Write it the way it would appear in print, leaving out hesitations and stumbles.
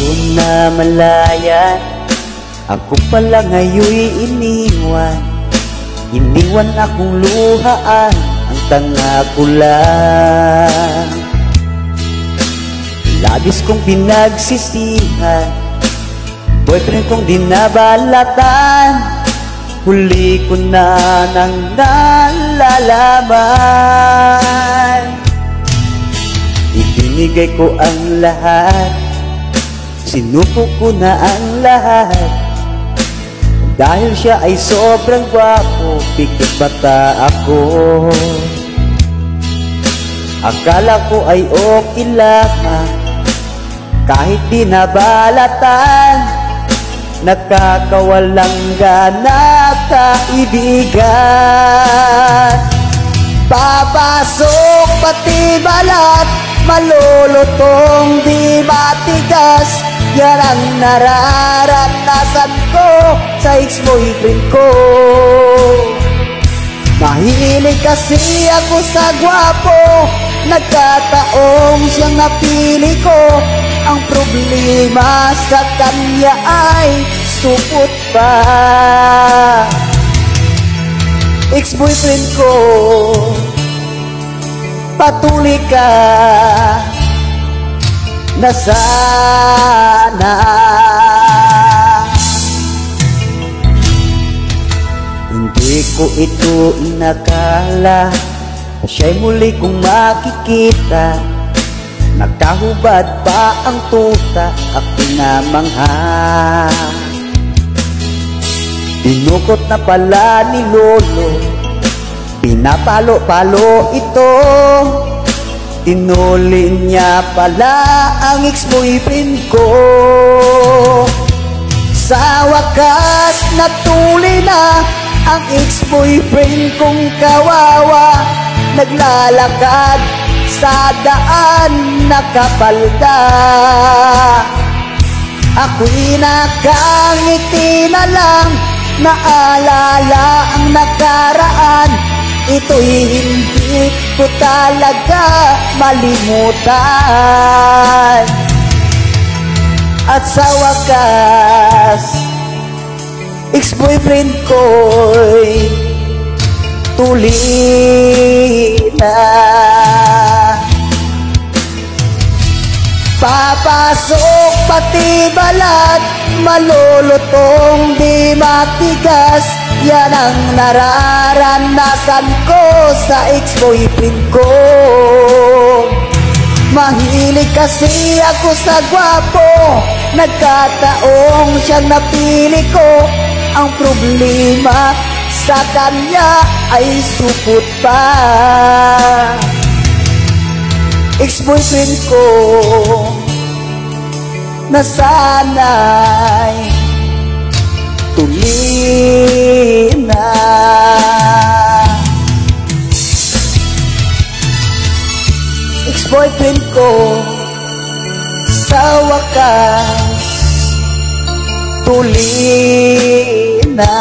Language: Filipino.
Bago na malaya, ako pala ngayon'y iniwan. Iniwan akong luhaan, ang tanga ko lang. Labis kong pinagsisihan, boyfriend kong dinabalatan. Huli ko na nang nalalaman. Ibinigay ko ang lahat, sinuko ko na ang lahat. Dahil siya ay sobrang gwapo, pikit bata ako. Akala ko ay okay lamang, kahit di nabalatan. Nakakawalang gana kaibigan. Papasok pati balat, malulutong di matigas. Yan ang nararanasan ko sa ex-boyfriend ko. Mahilig kasi ako sa gwapo, nagkataong siyang napili ko. Ang problema sa kanya ay supot pa. Ex-boyfriend ko, patuloy ka na sana. Hindi ko ito inakala, siya'y muli kong makikita. Nakahubad pa ang tuta, ako namangha. Dinukot na pala ni Lolo, pinapalo-palo ito. Tinuli niya pala ang ex-boyfriend ko. Sa wakas natuli na ang ex-boyfriend kong kawawa. Naglalakad sa daan nakapalda. Ako'y nakangiti na lang, naalala ang nakaraan. Ito'y hindi ko talaga malimutan. At sa wakas, ex-boyfriend ko'y tuli na. Papasok pati balat, malulutong di matigas. Yan ang nararanasan ko sa ex-boyfriend ko. Mahilig kasi ako sa gwapo, nagkataong siyang napili ko. Ang problema sa kanya ay supot pa. Ex-boyfriend ko na sana'y tuli na. Ex-boyfriend ko sa wakas tuli na.